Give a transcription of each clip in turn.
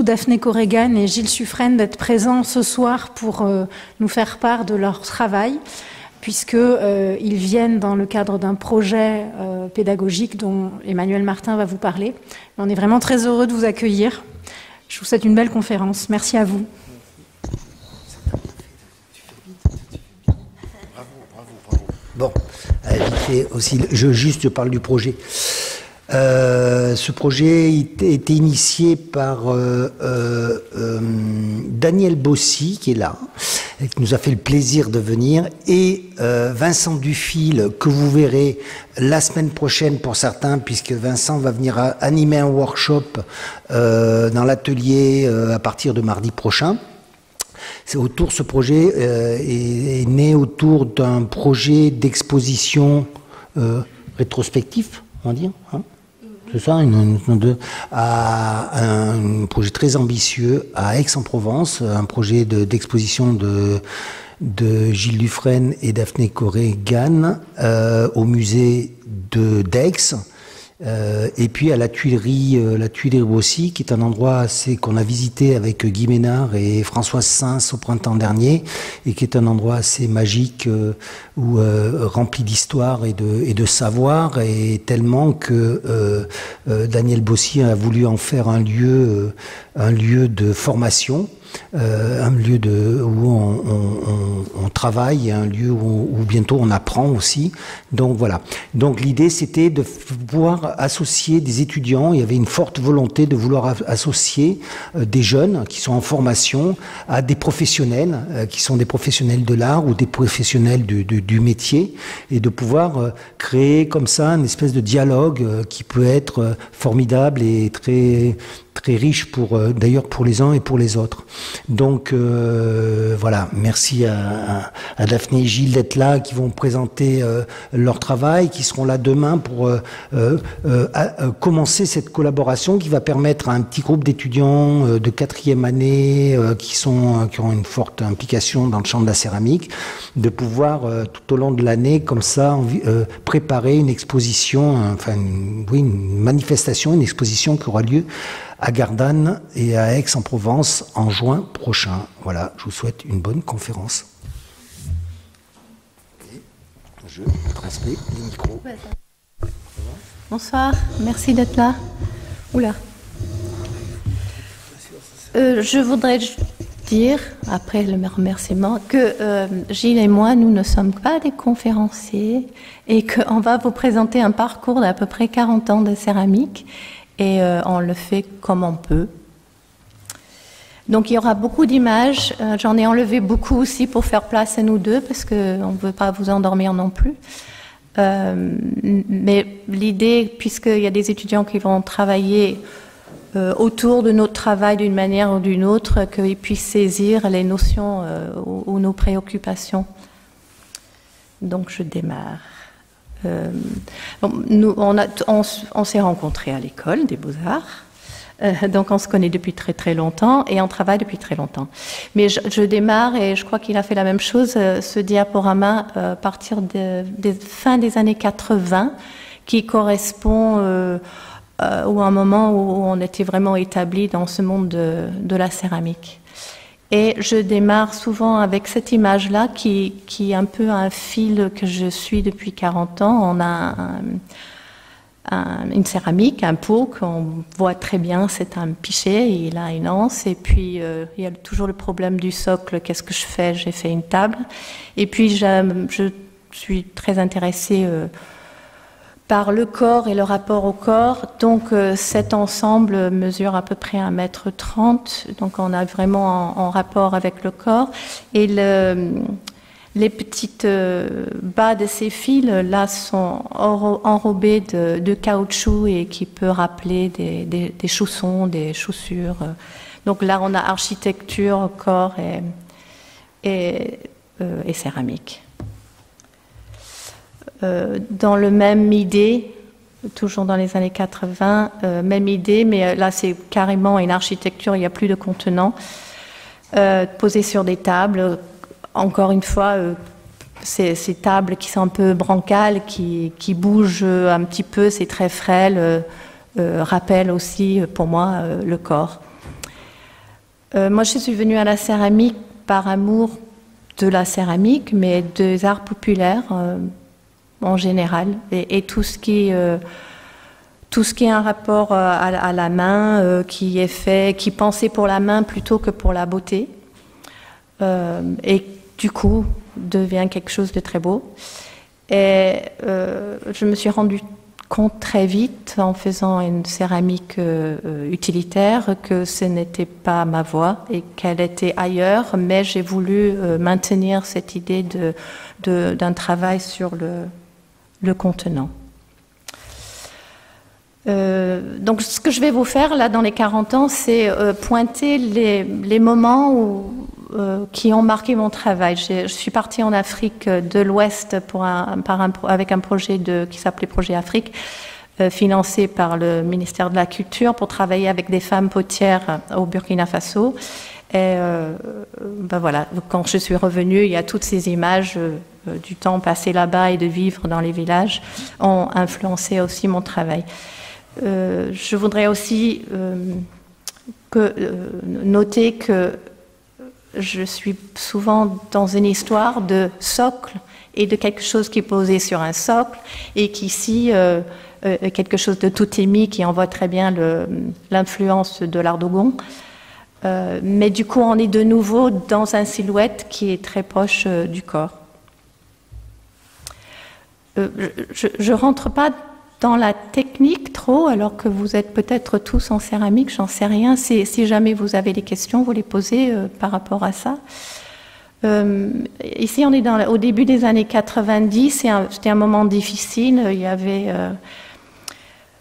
Daphné Corrigan et Gilles Suffren d'être présents ce soir pour nous faire part de leur travail, puisqu'ils viennent dans le cadre d'un projet pédagogique dont Emmanuel Martin va vous parler. On est vraiment très heureux de vous accueillir. Je vous souhaite une belle conférence. Merci à vous. Bon, je parle du projet. Ce projet a été initié par Daniel Bossy, qui est là, et qui nous a fait le plaisir de venir, et Vincent Dufil, que vous verrez la semaine prochaine pour certains, puisque Vincent va venir animer un workshop dans l'atelier à partir de mardi prochain. Ce projet est né autour d'un projet d'exposition rétrospectif, on va dire, hein. C'est ça, un projet très ambitieux à Aix-en-Provence, un projet d'exposition de Gilles Dufresne et Daphné Corrigan au musée d'Aix. Et puis à la Tuilerie aussi, qui est un endroit qu'on a visité avec Guy Ménard et Françoise Sins au printemps dernier, et qui est un endroit assez magique, rempli d'histoire et de savoir, et tellement que Daniel Bossy a voulu en faire un lieu de formation. Un lieu où on travaille, un lieu où bientôt on apprend aussi. Donc voilà. Donc l'idée, c'était de pouvoir associer des étudiants. Il y avait une forte volonté de vouloir associer des jeunes qui sont en formation à des professionnels qui sont des professionnels de l'art ou des professionnels du métier, et de pouvoir créer comme ça une espèce de dialogue qui peut être formidable et très riche d'ailleurs pour les uns et pour les autres. Donc voilà, merci à Daphné et Gilles d'être là, qui vont présenter leur travail, qui seront là demain pour commencer cette collaboration qui va permettre à un petit groupe d'étudiants de 4e année qui ont une forte implication dans le champ de la céramique, de pouvoir tout au long de l'année comme ça préparer une exposition, une manifestation, une exposition qui aura lieu à Gardanne et à Aix-en-Provence en juin prochain. Voilà, je vous souhaite une bonne conférence. Et je transmets les micros. Bonsoir, merci d'être là. Oula. Je voudrais dire, après le remerciement, que Gilles et moi, nous ne sommes pas des conférenciers, et qu'on va vous présenter un parcours d'à peu près 40 ans de céramique. Et on le fait comme on peut. Donc il y aura beaucoup d'images. J'en ai enlevé beaucoup aussi pour faire place à nous deux, parce qu'on ne veut pas vous endormir non plus. Mais l'idée, puisqu'il y a des étudiants qui vont travailler autour de notre travail d'une manière ou d'une autre, qu'ils puissent saisir les notions ou nos préoccupations. Donc je démarre. On s'est rencontrés à l'école des Beaux-Arts, donc on se connaît depuis très très longtemps et on travaille depuis très longtemps. Mais je démarre, et je crois qu'il a fait la même chose, ce diaporama à partir des fin des années 80, qui correspond à un moment où on était vraiment établi dans ce monde de la céramique. Et je démarre souvent avec cette image-là qui est un peu un fil que je suis depuis 40 ans. On a une céramique, un pot qu'on voit très bien, c'est un pichet, il a une anse. Et puis, il y a toujours le problème du socle. Qu'est-ce que je fais? J'ai fait une table. Et puis, je suis très intéressée par le corps et le rapport au corps. Donc cet ensemble mesure à peu près 1,30 m. Donc on a vraiment en rapport avec le corps. Et les petites bas de ces fils là sont enrobés de caoutchouc, et qui peut rappeler des chaussons, des chaussures. Donc là on a architecture, corps et céramique. Dans le même idée, toujours dans les années 80, même idée, mais là c'est carrément une architecture, il n'y a plus de contenant, posée sur des tables. Encore une fois, ces tables qui sont un peu brancales, qui bougent un petit peu, c'est très frêle, rappellent aussi pour moi le corps. Moi, je suis venue à la céramique par amour de la céramique, mais des arts populaires en général, et tout ce qui est un rapport à la main, qui est fait, qui pensait pour la main plutôt que pour la beauté, et du coup devient quelque chose de très beau. Et je me suis rendue compte très vite, en faisant une céramique utilitaire, que ce n'était pas ma voie et qu'elle était ailleurs, mais j'ai voulu maintenir cette idée d'un travail sur le contenant. Donc ce que je vais vous faire là dans les 40 ans, c'est pointer les moments qui ont marqué mon travail. Je suis partie en Afrique de l'Ouest avec un projet qui s'appelait Projet Afrique, financé par le ministère de la Culture, pour travailler avec des femmes potières au Burkina Faso. Et voilà, quand je suis revenue, il y a toutes ces images du temps passé là-bas et de vivre dans les villages ont influencé aussi mon travail. Je voudrais aussi noter que je suis souvent dans une histoire de socle et de quelque chose qui est posé sur un socle, et qu'ici, quelque chose de tout émis qui envoie très bien l'influence de l'art Dogon. Mais du coup, on est de nouveau dans un silhouette qui est très proche du corps. Je ne rentre pas dans la technique trop, alors que vous êtes peut-être tous en céramique, j'en sais rien. Si jamais vous avez des questions, vous les posez par rapport à ça. Ici, on est au début des années 90, c'était un moment difficile. Il y avait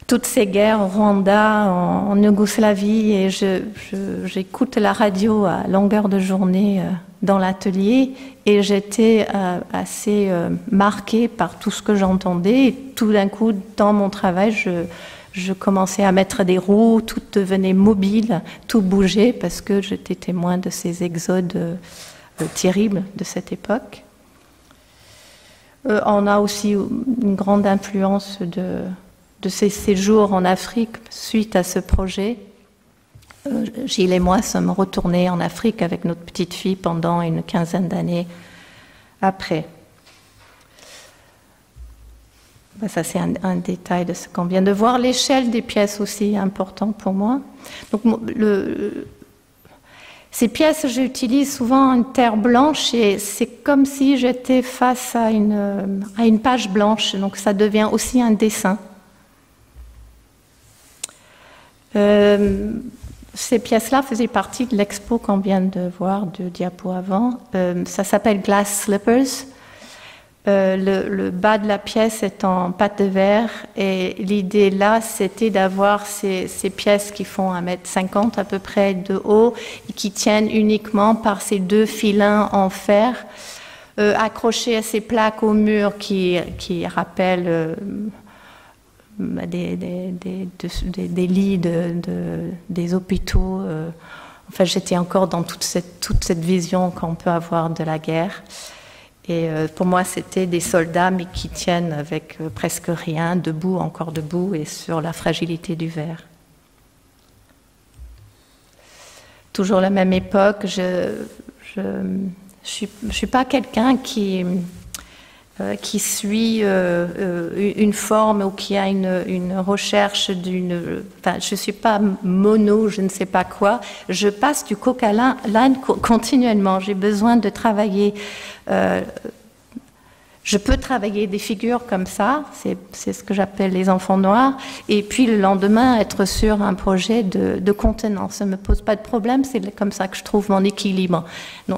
toutes ces guerres au Rwanda, en Yougoslavie, et j'écoute la radio à longueur de journée dans l'atelier, et j'étais assez marquée par tout ce que j'entendais. Et tout d'un coup, dans mon travail, je commençais à mettre des roues, tout devenait mobile, tout bougeait, parce que j'étais témoin de ces exodes terribles de cette époque. On a aussi une grande influence de ces séjours en Afrique suite à ce projet. Gilles et moi sommes retournés en Afrique avec notre petite fille pendant une quinzaine d'années après. Ça, c'est un détail de ce qu'on vient de voir. L'échelle des pièces aussi est importante pour moi. Donc, ces pièces, j'utilise souvent une terre blanche, et c'est comme si j'étais face à une page blanche. Donc ça devient aussi un dessin. Ces pièces-là faisaient partie de l'expo qu'on vient de voir, de diapo avant. Ça s'appelle Glass Slippers. Le bas de la pièce est en pâte de verre, et l'idée là, c'était d'avoir ces pièces qui font 1,50 m à peu près de haut, et qui tiennent uniquement par ces deux filins en fer, accrochés à ces plaques au mur qui rappellent des lits des hôpitaux. Enfin, j'étais encore dans toute cette vision qu'on peut avoir de la guerre. Et pour moi, c'était des soldats, mais qui tiennent avec presque rien, debout, encore debout, et sur la fragilité du verre. Toujours la même époque. Je suis pas quelqu'un qui suit une forme, ou qui a une recherche enfin, je suis pas mono, je ne sais pas quoi. Je passe du coq à l'âne continuellement. J'ai besoin de travailler. Je peux travailler des figures comme ça, c'est ce que j'appelle les enfants noirs, et puis le lendemain être sur un projet de contenant. Ça ne me pose pas de problème, c'est comme ça que je trouve mon équilibre.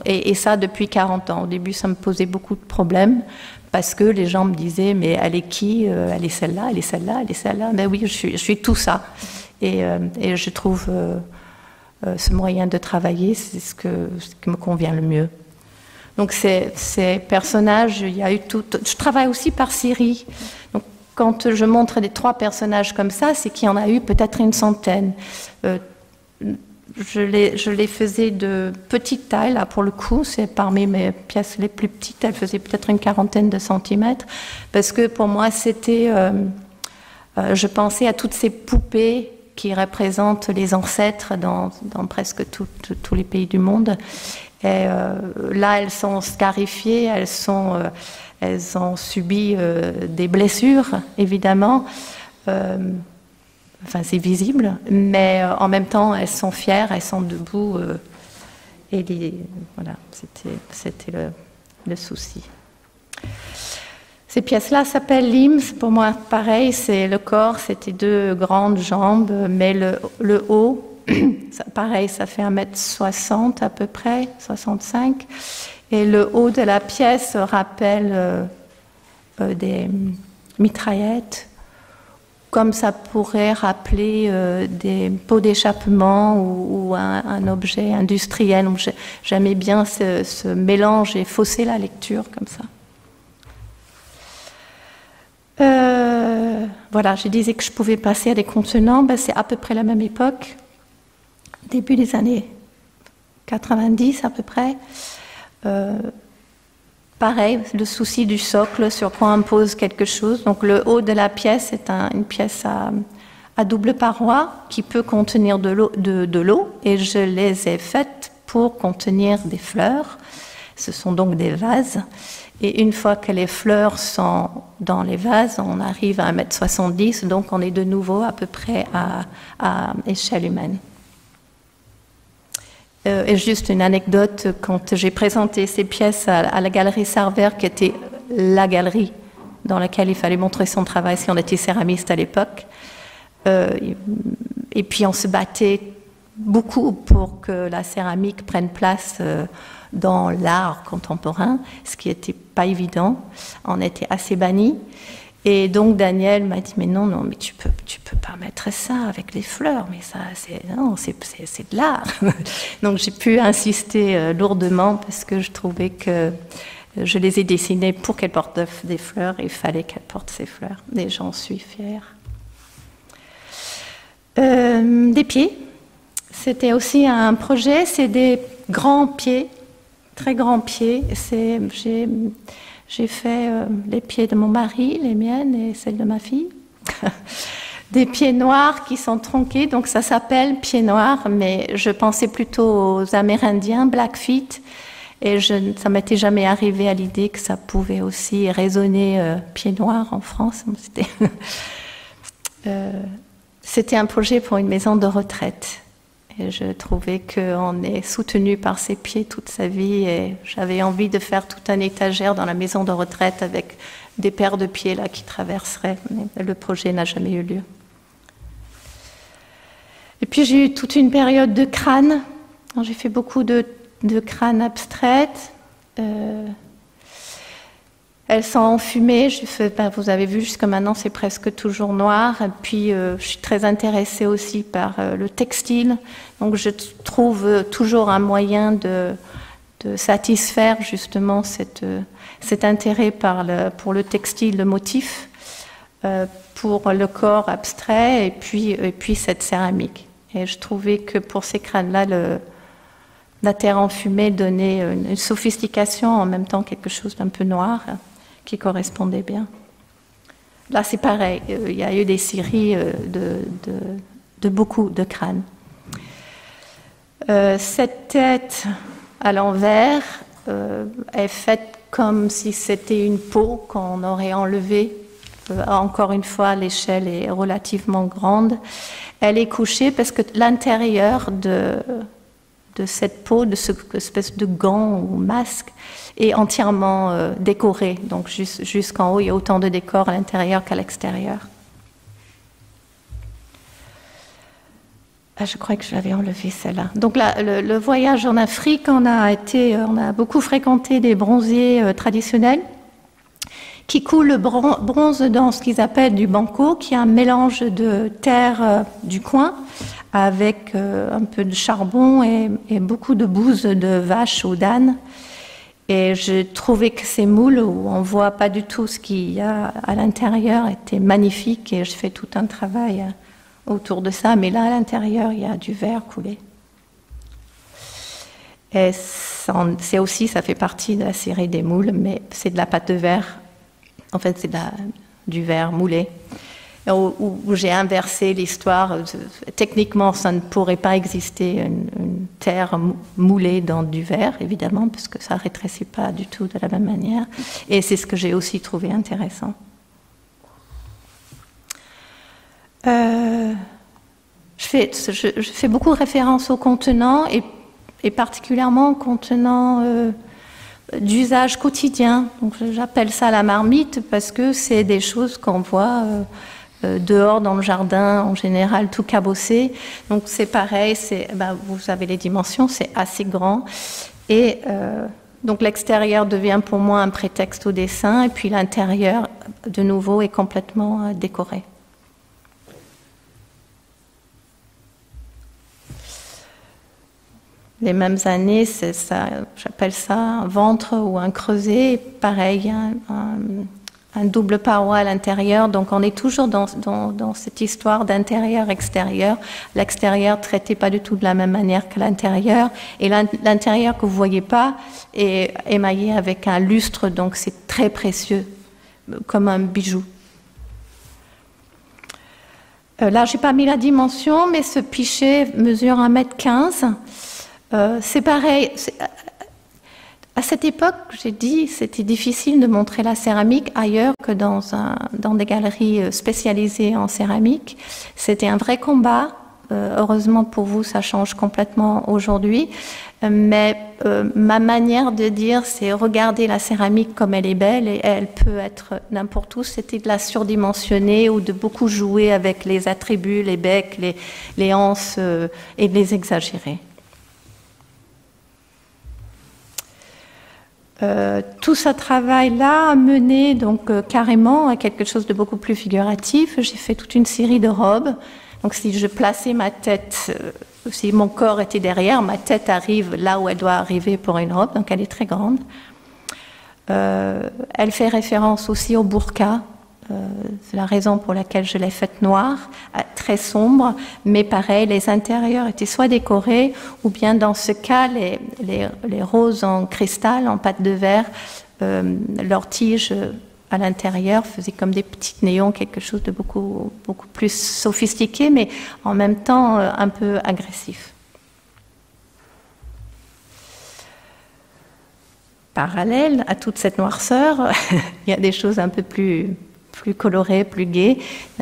Et ça depuis 40 ans. Au début, ça me posait beaucoup de problèmes, parce que les gens me disaient, mais elle est qui? Elle est celle-là, elle est celle-là, elle est celle-là. Ben oui, je suis tout ça. Et je trouve ce moyen de travailler, c'est ce qui me convient le mieux. Donc ces personnages, il y a eu tout. Je travaille aussi par série. Donc quand je montre les 3 personnages comme ça, c'est qu'il y en a eu peut-être une centaine. Je les faisais de petite taille, là pour le coup, c'est parmi mes pièces les plus petites, elles faisaient peut-être une 40aine de centimètres, parce que pour moi c'était, je pensais à toutes ces poupées qui représentent les ancêtres dans presque tous les pays du monde. Et là, elles sont scarifiées, elles ont subi des blessures, évidemment. Enfin, c'est visible, mais en même temps, elles sont fières, elles sont debout. Voilà, c'était le souci. Ces pièces-là s'appellent limbs. Pour moi, pareil, c'est le corps, c'était 2 grandes jambes, mais le haut, pareil, ça fait 1m60 à peu près, 65. Et le haut de la pièce rappelle des mitraillettes, comme ça pourrait rappeler des pots d'échappement ou un objet industriel. J'aimais bien ce mélange et fausser la lecture comme ça. Voilà, je disais que je pouvais passer à des contenants, c'est à peu près la même époque, début des années 90 à peu près. Pareil, le souci du socle, sur quoi on pose quelque chose. Donc le haut de la pièce est une pièce à double paroi qui peut contenir de l'eau, et je les ai faites pour contenir des fleurs. Ce sont donc des vases. Et une fois que les fleurs sont dans les vases, on arrive à 1m70, donc on est de nouveau à peu près à échelle humaine. Et juste une anecdote, quand j'ai présenté ces pièces à la galerie Sarver, qui était la galerie dans laquelle il fallait montrer son travail si on était céramiste à l'époque, et puis on se battait beaucoup pour que la céramique prenne place dans l'art contemporain, ce qui n'était pas évident. On était assez bannis. Et donc Daniel m'a dit, mais non, mais tu peux pas mettre ça avec les fleurs, mais ça, c'est de l'art. Donc j'ai pu insister lourdement parce que je trouvais que je les ai dessinées pour qu'elles portent des fleurs, et il fallait qu'elles portent ces fleurs. Et j'en suis fière. Des pieds. C'était aussi un projet, c'est des grands pieds, très grands pieds. J'ai fait les pieds de mon mari, les miennes et celles de ma fille. Des pieds noirs qui sont tronqués, donc ça s'appelle pieds noirs, mais je pensais plutôt aux Amérindiens, Blackfeet, et ça m'était jamais arrivé à l'idée que ça pouvait aussi résonner pieds noirs en France. C'était un projet pour une maison de retraite. Et je trouvais qu'on est soutenu par ses pieds toute sa vie, et j'avais envie de faire toute une étagère dans la maison de retraite avec des paires de pieds là qui traverseraient. Mais le projet n'a jamais eu lieu. Et puis j'ai eu toute une période de crâne. J'ai fait beaucoup de crânes abstraites. Elles sont enfumées. Vous avez vu, jusqu'à maintenant, c'est presque toujours noir. Et puis, je suis très intéressée aussi par le textile. Donc, je trouve toujours un moyen de satisfaire justement cet intérêt pour le textile, le motif, pour le corps abstrait, et puis cette céramique. Et je trouvais que pour ces crânes-là, la terre enfumée donnait une sophistication, en même temps quelque chose d'un peu noir, qui correspondait bien. Là, c'est pareil. Il y a eu des séries de beaucoup de crânes. Cette tête à l'envers est faite comme si c'était une peau qu'on aurait enlevée. Encore une fois, l'échelle est relativement grande. Elle est couchée parce que l'intérieur de cette peau, de cette espèce de gant ou masque, est entièrement décoré. Donc jusqu'en haut, il y a autant de décors à l'intérieur qu'à l'extérieur. Je crois que je l'avais enlevé celle-là. Donc là, le voyage en Afrique, on a beaucoup fréquenté des bronziers traditionnels qui coulent le bronze dans ce qu'ils appellent du banco, qui est un mélange de terre du coin avec un peu de charbon et beaucoup de bouse de vache ou d'âne. Et j'ai trouvé que ces moules, où on ne voit pas du tout ce qu'il y a à l'intérieur, étaient magnifiques, et je fais tout un travail autour de ça. Mais là, à l'intérieur, il y a du verre coulé. Et c'est aussi, ça fait partie de la série des moules, mais c'est de la pâte de verre. En fait, c'est du verre moulé. où j'ai inversé l'histoire. Techniquement, ça ne pourrait pas exister une terre moulée dans du verre, évidemment, parce que ça ne rétrécit pas du tout de la même manière. Et c'est ce que j'ai aussi trouvé intéressant. Je fais beaucoup référence aux contenants et particulièrement aux contenants d'usage quotidien. Donc, j'appelle ça la marmite parce que c'est des choses qu'on voit dehors dans le jardin, en général tout cabossé. Donc c'est pareil, vous avez les dimensions, c'est assez grand. Et donc l'extérieur devient pour moi un prétexte au dessin et puis l'intérieur, de nouveau, est complètement décoré. Les mêmes années, c'est ça, j'appelle ça un ventre ou un creuset. Pareil, un double paroi à l'intérieur. Donc on est toujours dans cette histoire d'intérieur-extérieur. L'extérieur traité pas du tout de la même manière que l'intérieur. Et l'intérieur que vous voyez pas est émaillé avec un lustre, donc c'est très précieux, comme un bijou. Là, j'ai pas mis la dimension, mais ce pichet mesure 1,15 m. C'est pareil. À cette époque, j'ai dit, c'était difficile de montrer la céramique ailleurs que dans des galeries spécialisées en céramique. C'était un vrai combat. Heureusement pour vous, ça change complètement aujourd'hui. Mais ma manière de dire, c'est regarder la céramique comme elle est belle et elle peut être n'importe où. C'était de la surdimensionner ou de beaucoup jouer avec les attributs, les becs, les anses et de les exagérer. Tout ce travail-là a mené donc carrément à quelque chose de beaucoup plus figuratif. J'ai fait toute une série de robes. Donc si je plaçais ma tête, si mon corps était derrière, ma tête arrive là où elle doit arriver pour une robe. Donc elle est très grande. Elle fait référence aussi au burqa. C'est la raison pour laquelle je l'ai faite noire, très sombre, mais pareil, les intérieurs étaient soit décorés, ou bien dans ce cas, les roses en cristal, en pâte de verre, leurs tiges à l'intérieur faisaient comme des petits néons, quelque chose de beaucoup plus sophistiqué, mais en même temps un peu agressif. Parallèle à toute cette noirceur, il y a des choses un peu plus coloré, plus gai.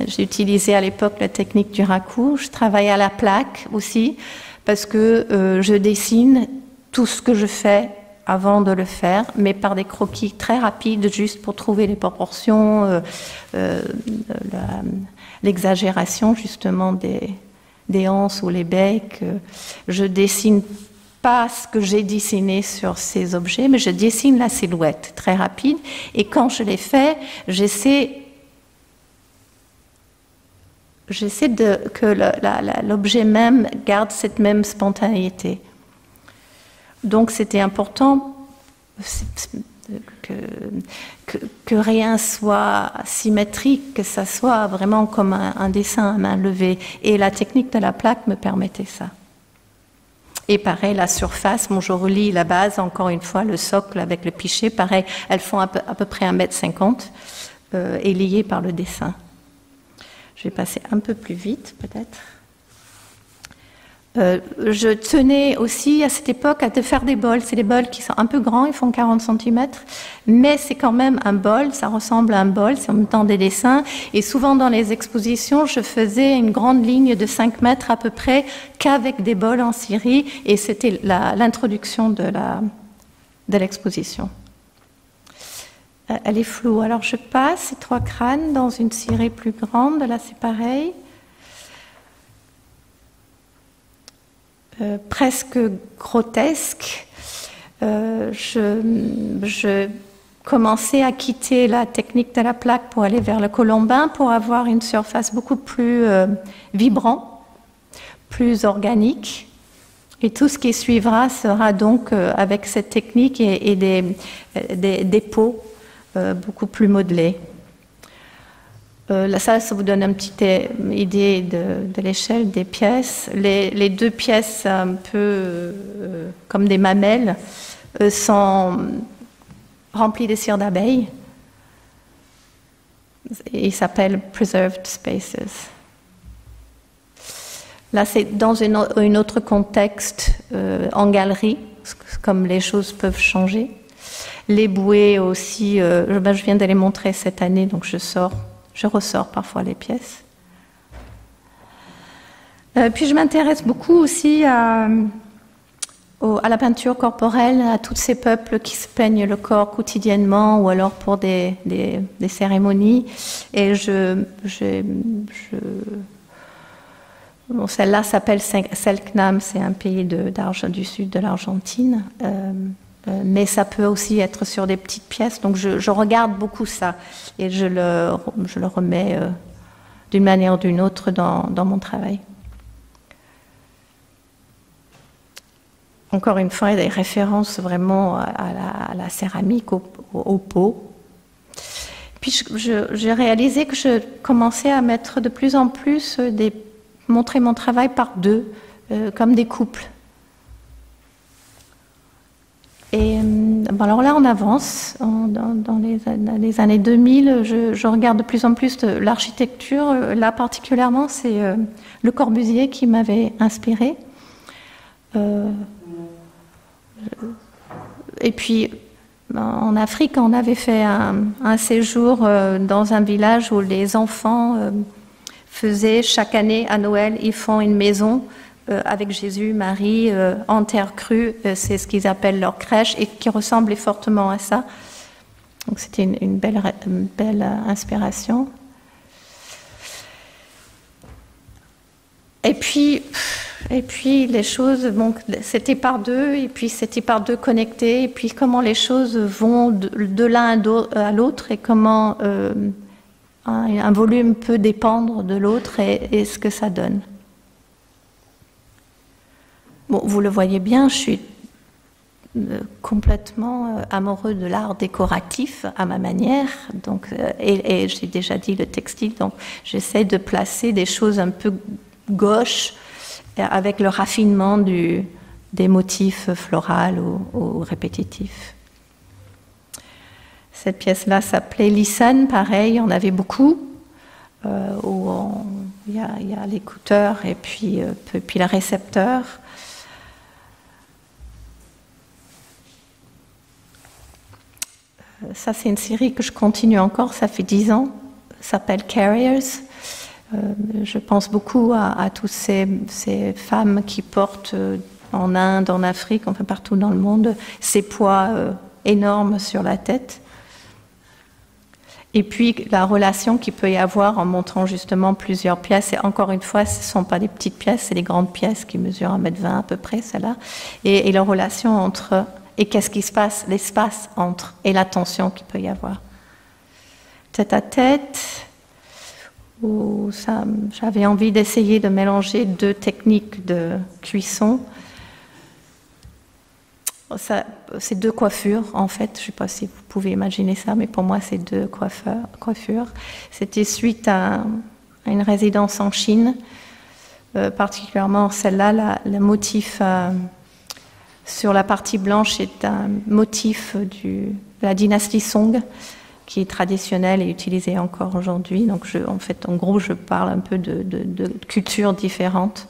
J'ai utilisé à l'époque la technique du raku. Je travaille à la plaque aussi parce que je dessine tout ce que je fais avant de le faire, mais par des croquis très rapides, juste pour trouver les proportions, l'exagération justement des anses ou les becs. Je dessine pas ce que j'ai dessiné sur ces objets, mais je dessine la silhouette très rapide. Et quand je les fais, j'essaie que l'objet même garde cette même spontanéité. Donc c'était important que rien soit symétrique, que ça soit vraiment comme un dessin à main levée. Et la technique de la plaque me permettait ça. Et pareil, la surface, je relis la base, encore une fois, le socle avec le pichet, pareil, elles font à peu près 1,50 m et liées par le dessin. Je vais passer un peu plus vite, peut-être. Je tenais aussi à cette époque à faire des bols. C'est des bols qui sont un peu grands, ils font 40 cm, mais c'est quand même un bol, ça ressemble à un bol, c'est en même temps des dessins. Et souvent dans les expositions, je faisais une grande ligne de 5 mètres à peu près qu'avec des bols en scierie, et c'était l'introduction de l'exposition. Elle est floue, alors je passe ces 3 crânes dans une scierie plus grande, là c'est pareil. Presque grotesque. Je commençais à quitter la technique de la plaque pour aller vers le colombin pour avoir une surface beaucoup plus vibrant, plus organique. Et tout ce qui suivra sera donc avec cette technique et des peaux beaucoup plus modelées. Là, ça vous donne une petite idée de l'échelle des pièces. Les 2 pièces un peu comme des mamelles sont remplies de cire d'abeille. Il s'appelle Preserved Spaces. Là, c'est dans un autre contexte, en galerie, comme les choses peuvent changer. Les bouées aussi, je viens de les montrer cette année, donc je ressors parfois les pièces. Puis je m'intéresse beaucoup aussi à la peinture corporelle, à tous ces peuples qui se peignent le corps quotidiennement ou alors pour des cérémonies. Et bon, celle-là s'appelle Selknam, c'est un pays du sud de l'Argentine. Mais ça peut aussi être sur des petites pièces. Donc je regarde beaucoup ça et je le remets d'une manière ou d'une autre dans mon travail. Encore une fois, il y a des références vraiment à la céramique, au pot. Puis j'ai réalisé que je commençais à mettre de plus en plus montrer mon travail par deux, comme des couples. Et alors là, on avance. Dans les années 2000, je regarde de plus en plus de l'architecture. Là, particulièrement, c'est Le Corbusier qui m'avait inspirée. Et puis, en Afrique, on avait fait un séjour dans un village où les enfants faisaient chaque année à Noël, ils font une maison avec Jésus, Marie, en terre crue. C'est ce qu'ils appellent leur crèche et qui ressemblait fortement à ça. Donc c'était une belle inspiration. Et puis les choses, bon, c'était par deux, et puis c'était par deux connectés, et puis comment les choses vont de l'un à l'autre, et comment un volume peut dépendre de l'autre, et ce que ça donne. Bon, vous le voyez bien, je suis complètement amoureux de l'art décoratif à ma manière, donc, et j'ai déjà dit le textile, donc j'essaie de placer des choses un peu gauches, avec le raffinement des motifs floraux ou répétitifs. Cette pièce-là s'appelait Listen, pareil, on avait beaucoup, où il y a l'écouteur et puis le récepteur. Ça, c'est une série que je continue encore, ça fait 10 ans, ça s'appelle Carriers. Je pense beaucoup à toutes ces femmes qui portent en Inde, en Afrique, enfin partout dans le monde, ces poids énormes sur la tête. Et puis la relation qu'il peut y avoir en montrant justement plusieurs pièces. Et encore une fois, ce ne sont pas des petites pièces, c'est des grandes pièces qui mesurent 1,20 m à peu près, celle-là. Et la relation entre, et qu'est-ce qui se passe, l'espace entre, et la tension qu'il peut y avoir. Tête à tête. Où j'avais envie d'essayer de mélanger deux techniques de cuisson. C'est deux coiffures, en fait. Je ne sais pas si vous pouvez imaginer ça, mais pour moi, c'est deux coiffures. C'était suite à une résidence en Chine, particulièrement celle-là, le motif sur la partie blanche est un motif de la dynastie Song, qui est traditionnel et utilisé encore aujourd'hui. Donc, en gros, je parle un peu de cultures différentes.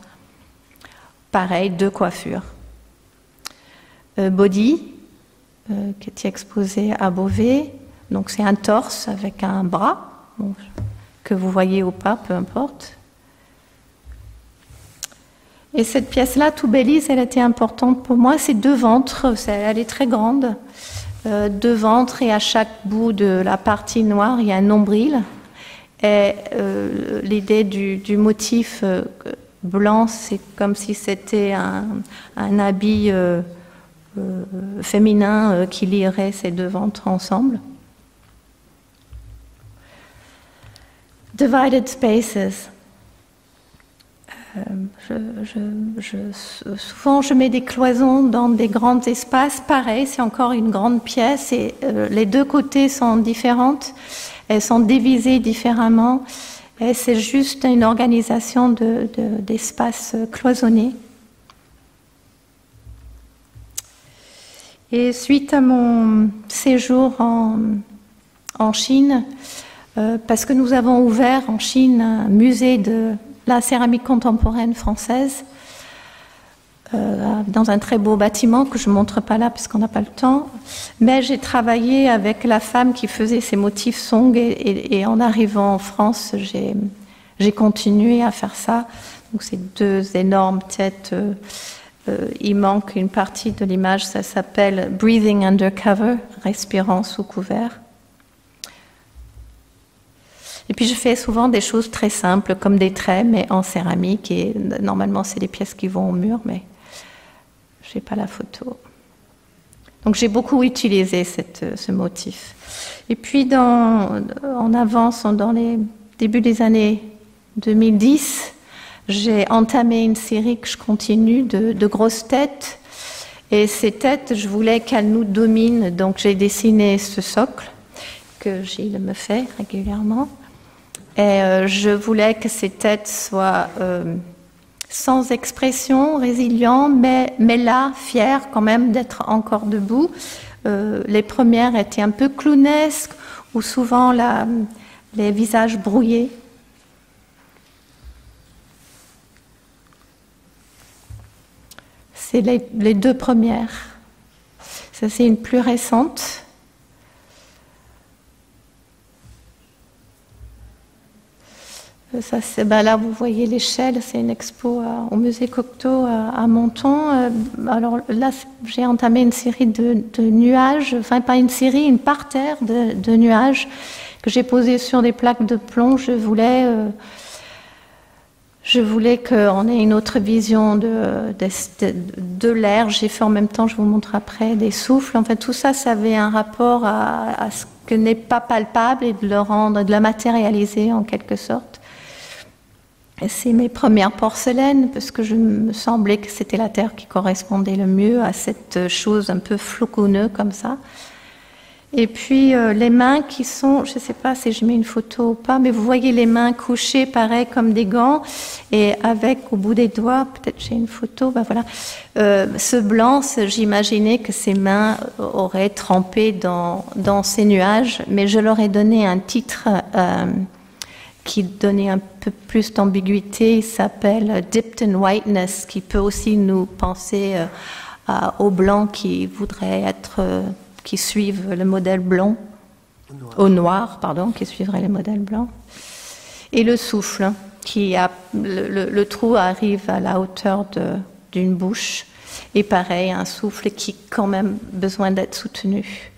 Pareil, deux coiffures. Body, qui était exposé à Beauvais. Donc, c'est un torse avec un bras, bon, que vous voyez ou pas, peu importe. Et cette pièce-là, To Belize, elle était importante pour moi. C'est deux ventres, elle est très grande. Deux ventres, et à chaque bout de la partie noire, il y a un nombril. Et l'idée du motif blanc, c'est comme si c'était un habit féminin qui lierait ces deux ventres ensemble. Divided Spaces. Souvent, je mets des cloisons dans des grands espaces. Pareil, c'est encore une grande pièce et les deux côtés sont différentes. Elles sont divisées différemment. Et c'est juste une organisation d'espaces cloisonnés. Et suite à mon séjour en Chine, parce que nous avons ouvert en Chine un musée de la céramique contemporaine française dans un très beau bâtiment que je ne montre pas là parce qu'on n'a pas le temps. Mais j'ai travaillé avec la femme qui faisait ces motifs Song et en arrivant en France, j'ai continué à faire ça. Donc ces deux énormes têtes, il manque une partie de l'image, ça s'appelle Breathing Under Cover, respirant sous couvert. Et puis je fais souvent des choses très simples comme des traits mais en céramique et normalement c'est des pièces qui vont au mur mais je n'ai pas la photo. Donc j'ai beaucoup utilisé ce motif. Et puis en avance dans les débuts des années 2010, j'ai entamé une série que je continue de grosses têtes et ces têtes je voulais qu'elles nous dominent donc j'ai dessiné ce socle que Gilles me fait régulièrement. Et je voulais que ces têtes soient sans expression, résilients, mais là, fières quand même d'être encore debout. Les premières étaient un peu clownesques, ou souvent les visages brouillés. C'est les deux premières. Ça, c'est une plus récente. Ça, là, vous voyez l'échelle, c'est une expo au musée Cocteau à Menton. Alors là, j'ai entamé une série de nuages, enfin pas une série, une parterre de nuages que j'ai posés sur des plaques de plomb. Je voulais qu'on ait une autre vision de l'air. J'ai fait en même temps, je vous montre après, des souffles. En fait, tout ça, ça avait un rapport à ce que n'est pas palpable et de le rendre, de le matérialiser en quelque sorte. Et c'est mes premières porcelaines parce que je me semblait que c'était la terre qui correspondait le mieux à cette chose un peu floconneux comme ça. Et puis les mains qui sont, je ne sais pas si je mets une photo ou pas, mais vous voyez les mains couchées pareil comme des gants et avec au bout des doigts, peut-être j'ai une photo, ben voilà, ce blanc, j'imaginais que ces mains auraient trempé dans ces nuages, mais je leur ai donné un titre qui donnait un peu plus d'ambiguïté, il s'appelle Dipped in Whiteness, qui peut aussi nous penser aux blancs qui voudraient être, qui suivent le modèle blanc, au noir, pardon, qui suivraient le modèle blanc. Et le souffle, qui a, le trou arrive à la hauteur d'une bouche, et pareil, un souffle qui a quand même besoin d'être soutenu.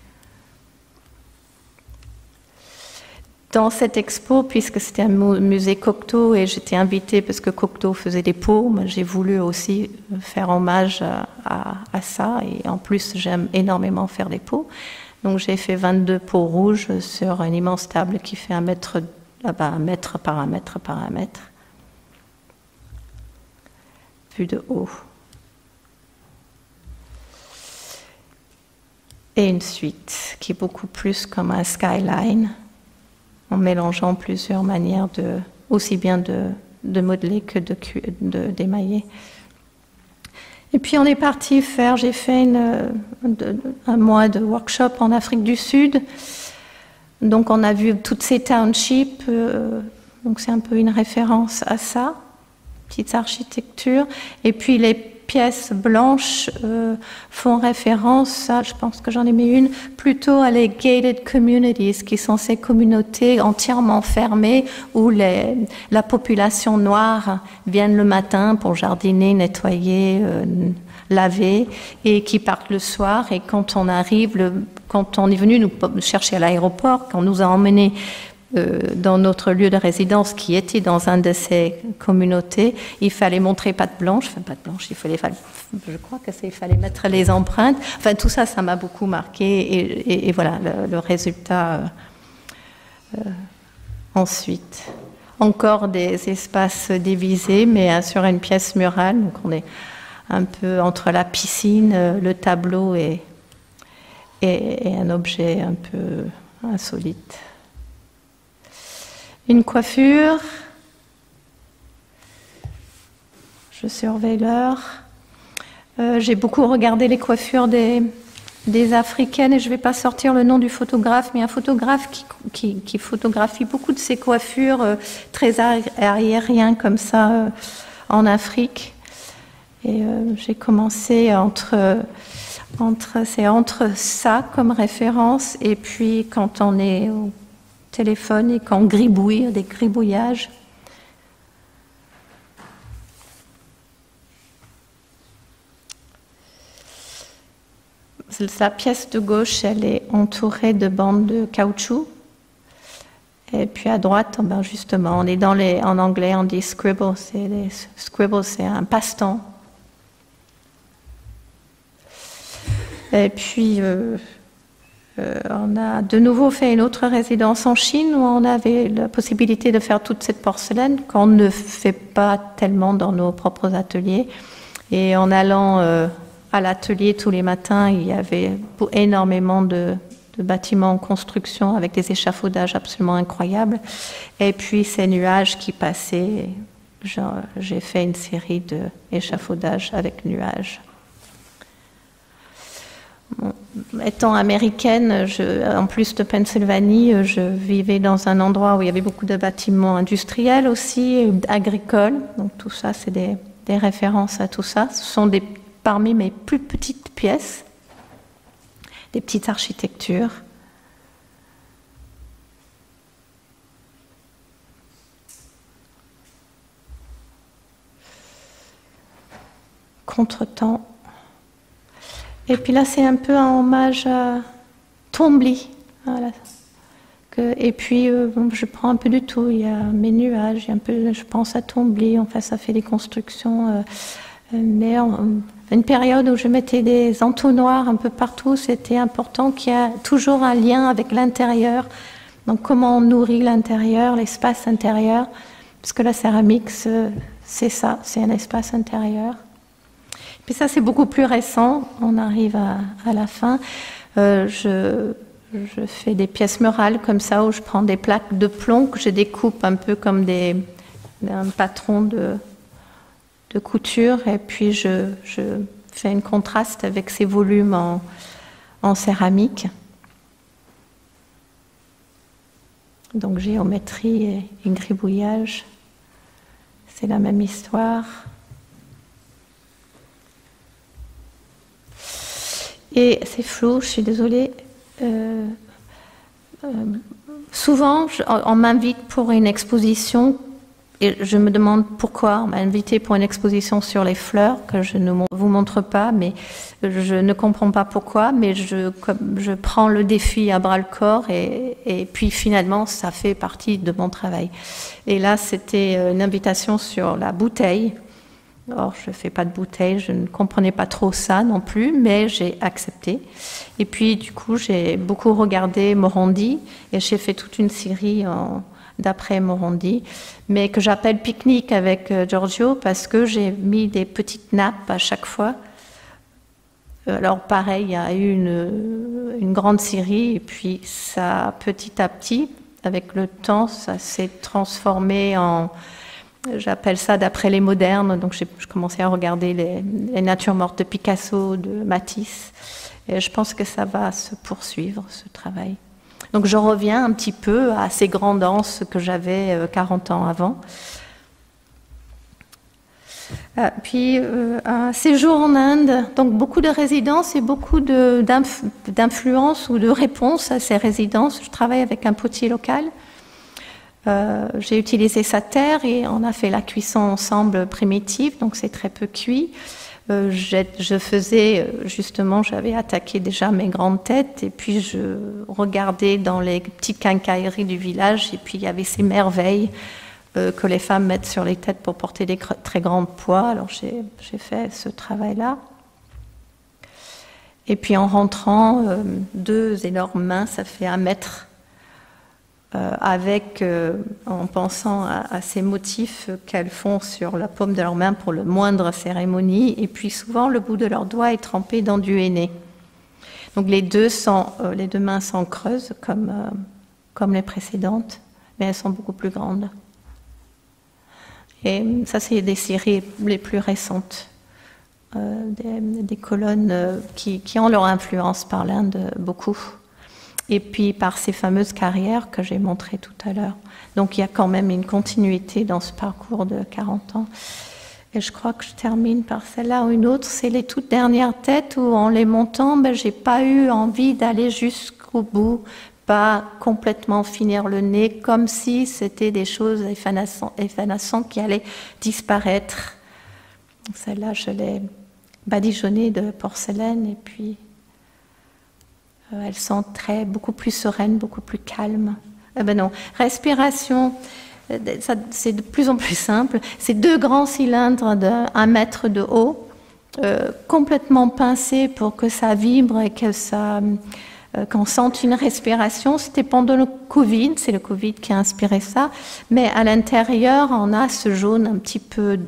Dans cette expo, puisque c'était un musée Cocteau et j'étais invitée parce que Cocteau faisait des pots, j'ai voulu aussi faire hommage à ça et en plus j'aime énormément faire des pots. Donc j'ai fait 22 pots rouges sur une immense table qui fait 1 mètre par 1 mètre par 1 mètre. Vue de haut. Et une suite qui est beaucoup plus comme un skyline, en mélangeant plusieurs manières aussi bien de modeler que d'émailler. Et puis on est parti j'ai fait un mois de workshop en Afrique du Sud. Donc on a vu toutes ces townships, donc c'est un peu une référence à ça, petites architectures. Et puis les pièces blanches font référence à, je pense que j'en ai mis une, plutôt à les gated communities, qui sont ces communautés entièrement fermées où la population noire vient le matin pour jardiner, nettoyer, laver, et qui partent le soir. Et quand on arrive, quand on est venu nous chercher à l'aéroport, quand on nous a emmenés dans notre lieu de résidence qui était dans une de ces communautés, il fallait montrer patte blanche, je crois qu'il fallait mettre les empreintes. Enfin, tout ça, ça m'a beaucoup marqué et voilà le résultat ensuite. Encore des espaces divisés, mais sur une pièce murale, donc on est un peu entre la piscine, le tableau et un objet un peu insolite. Une coiffure, je surveille l'heure. J'ai beaucoup regardé les coiffures des des Africaines, et je ne vais pas sortir le nom du photographe, mais un photographe qui photographie beaucoup de ces coiffures très aériennes comme ça en Afrique. Et j'ai commencé entre ça comme référence, et puis quand on est au téléphone et qu'on gribouille, des gribouillages. La pièce de gauche, elle est entourée de bandes de caoutchouc. Et puis à droite, ben justement, on est en anglais, on dit scribble. Scribble, c'est un passe-temps. Et puis, on a de nouveau fait une autre résidence en Chine où on avait la possibilité de faire toute cette porcelaine qu'on ne fait pas tellement dans nos propres ateliers. Et en allant à l'atelier tous les matins, il y avait énormément de bâtiments en construction avec des échafaudages absolument incroyables. Et puis ces nuages qui passaient, j'ai fait une série d'échafaudages avec nuages. Bon, étant américaine, en plus de Pennsylvanie, je vivais dans un endroit où il y avait beaucoup de bâtiments industriels aussi, agricoles. Donc tout ça, c'est des références à tout ça. Ce sont parmi mes plus petites pièces, des petites architectures. Contretemps. Et puis là, c'est un peu un hommage à Twombly. Voilà. Et puis, je prends un peu de tout. Il y a mes nuages, je pense à Twombly. Enfin, ça fait des constructions. Mais une période où je mettais des entonnoirs un peu partout, c'était important qu'il y ait toujours un lien avec l'intérieur. Donc, comment on nourrit l'intérieur, l'espace intérieur. Parce que la céramique, c'est ça, c'est un espace intérieur. Puis ça, c'est beaucoup plus récent. On arrive à la fin. Je fais des pièces murales comme ça, où je prends des plaques de plomb que je découpe un peu comme un patron de couture. Et puis, je fais un contraste avec ces volumes en céramique. Donc, géométrie et gribouillage. C'est la même histoire. Et c'est flou, je suis désolée. Souvent, on m'invite pour une exposition et je me demande pourquoi on m'a invité pour une exposition sur les fleurs que je ne vous montre pas, mais je ne comprends pas pourquoi, mais je prends le défi à bras-le-corps et puis finalement, ça fait partie de mon travail. Et là, c'était une invitation sur la bouteille. Or, je ne fais pas de bouteille, je ne comprenais pas trop ça non plus, mais j'ai accepté. Et puis, du coup, j'ai beaucoup regardé Morandi et j'ai fait toute une série d'après Morandi, mais que j'appelle pique-nique avec Giorgio parce que j'ai mis des petites nappes à chaque fois. Alors, pareil, il y a eu une grande série et puis ça, petit à petit, avec le temps, ça s'est transformé en... J'appelle ça d'après les modernes, donc je commençais à regarder les natures mortes de Picasso, de Matisse, et je pense que ça va se poursuivre, ce travail. Donc je reviens un petit peu à ces grandes danses que j'avais 40 ans avant. Puis un séjour en Inde, donc beaucoup de résidences et beaucoup d'influences ou de réponses à ces résidences. Je travaille avec un potier local. J'ai utilisé sa terre et on a fait la cuisson ensemble primitive, donc c'est très peu cuit. Je faisais, justement, j'avais attaqué déjà mes grandes têtes et puis je regardais dans les petites quincailleries du village et puis il y avait ces merveilles que les femmes mettent sur les têtes pour porter des très grands poids. Alors j'ai fait ce travail-là. Et puis en rentrant, 2 énormes mains, ça fait 1 mètre. En pensant à ces motifs qu'elles font sur la paume de leurs mains pour le moindre cérémonie, et puis souvent le bout de leurs doigts est trempé dans du henné. Donc les deux mains sont creuses comme les précédentes, mais elles sont beaucoup plus grandes. Et ça, c'est des séries les plus récentes. des colonnes qui ont leur influence par l'Inde beaucoup. Et puis par ces fameuses carrières que j'ai montrées tout à l'heure. Donc il y a quand même une continuité dans ce parcours de 40 ans. Et je crois que je termine par celle-là ou une autre. C'est les toutes dernières têtes où en les montant, j'ai pas eu envie d'aller jusqu'au bout, pas complètement finir le nez, comme si c'était des choses évanescentes qui allaient disparaître. Celle-là, je l'ai badigeonnée de porcelaine et puis elles sont beaucoup plus sereines, beaucoup plus calmes. Non, respiration, c'est de plus en plus simple. C'est 2 grands cylindres de 1 mètre de haut, complètement pincés pour que ça vibre et qu'on sente une respiration. C'était pendant le Covid, c'est le Covid qui a inspiré ça. Mais à l'intérieur, on a ce jaune un petit peu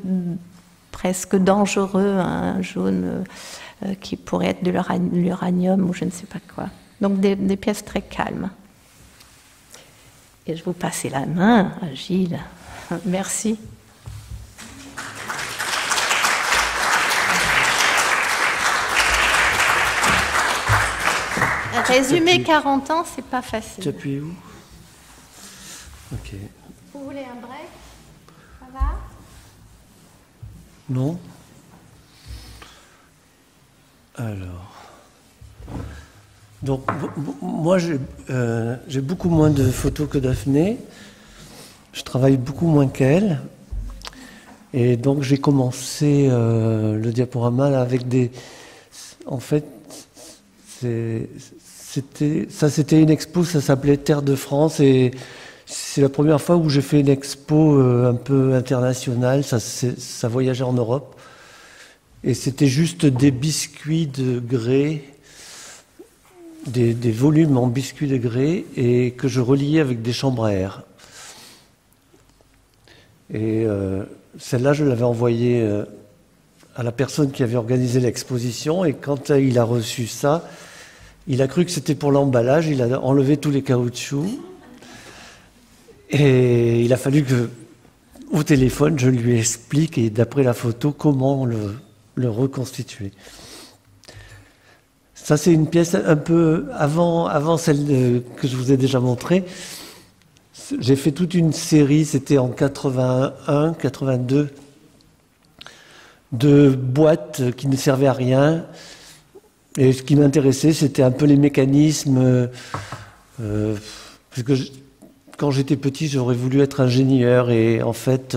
presque dangereux, un jaune qui pourrait être de l'uranium ou je ne sais pas quoi. Donc des pièces très calmes. Et je vous passe la main à Gilles. Merci. Résumer 40 ans, c'est pas facile. Tu appuies où? Ok. Vous voulez un break? Ça va? Non? Alors, donc moi j'ai beaucoup moins de photos que Daphné, je travaille beaucoup moins qu'elle, et donc j'ai commencé le diaporama là, avec des... En fait, c'était une expo, ça s'appelait Terre de France, et c'est la première fois où j'ai fait une expo un peu internationale, ça voyageait en Europe. Et c'était juste des biscuits de grès, des volumes en biscuits de grès, et que je reliais avec des chambres à air. Et celle-là, je l'avais envoyée à la personne qui avait organisé l'exposition, et quand il a reçu ça, il a cru que c'était pour l'emballage, il a enlevé tous les caoutchoucs, et il a fallu que, au téléphone, je lui explique, et d'après la photo, comment le reconstituer. Ça, c'est une pièce un peu avant celle que je vous ai déjà montrée. J'ai fait toute une série, c'était en 81, 82, de boîtes qui ne servaient à rien. Et ce qui m'intéressait, c'était un peu les mécanismes. Parce que quand j'étais petit, j'aurais voulu être ingénieur, et en fait...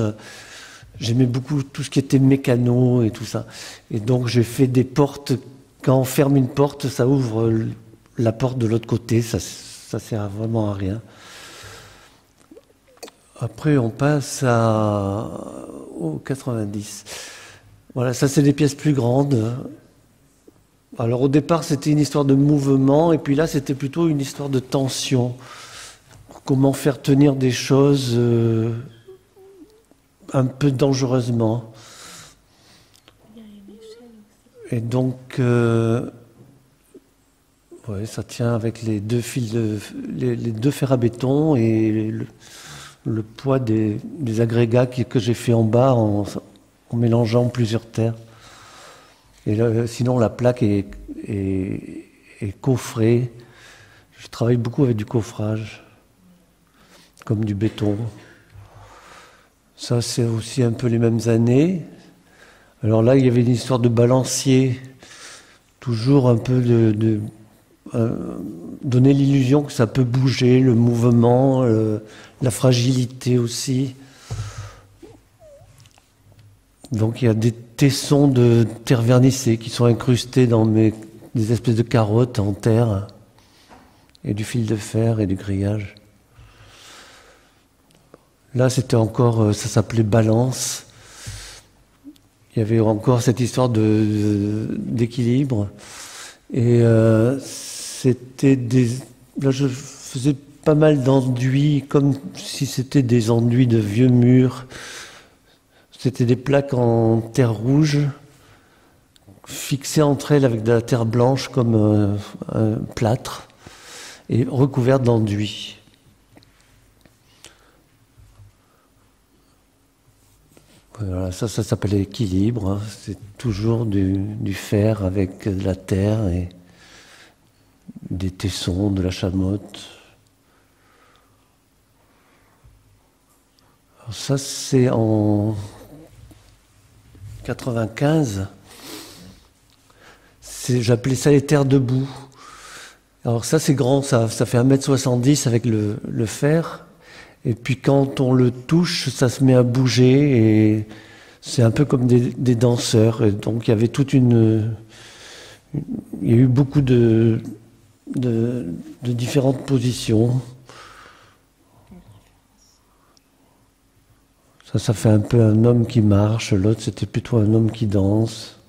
J'aimais beaucoup tout ce qui était mécano et tout ça. Et donc j'ai fait des portes. Quand on ferme une porte, ça ouvre la porte de l'autre côté. Ça sert vraiment à rien. Après, on passe au 90. Voilà, ça c'est des pièces plus grandes. Alors au départ, c'était une histoire de mouvement. Et puis là, c'était plutôt une histoire de tension. Comment faire tenir des choses... un peu dangereusement. Et donc, ouais, ça tient avec les 2 fils, les 2 fers à béton et le poids des agrégats que j'ai fait en bas en mélangeant plusieurs terres. Et là, sinon, la plaque est coffrée. Je travaille beaucoup avec du coffrage, comme du béton. Ça, c'est aussi un peu les mêmes années. Alors là, il y avait une histoire de balancier, toujours un peu donner l'illusion que ça peut bouger, le mouvement, la fragilité aussi. Donc il y a des tessons de terre vernissée qui sont incrustés dans des espèces de carottes en terre, et du fil de fer et du grillage. Là, c'était encore, ça s'appelait Balance. Il y avait encore cette histoire d'équilibre. Et c'était là, je faisais pas mal d'enduits, comme si c'était des enduits de vieux murs. C'était des plaques en terre rouge, fixées entre elles avec de la terre blanche comme un plâtre, et recouvertes d'enduits. Voilà, ça s'appelle l'équilibre, hein. C'est toujours du fer avec de la terre et des tessons, de la chamotte. Alors ça, c'est en 95. J'appelais ça les terres debout. Alors ça, c'est grand, ça fait 1,70 m avec le fer. Et puis quand on le touche, ça se met à bouger et c'est un peu comme des danseurs. Et donc il y avait il y a eu beaucoup de différentes positions. Ça fait un peu un homme qui marche, l'autre c'était plutôt un homme qui danse.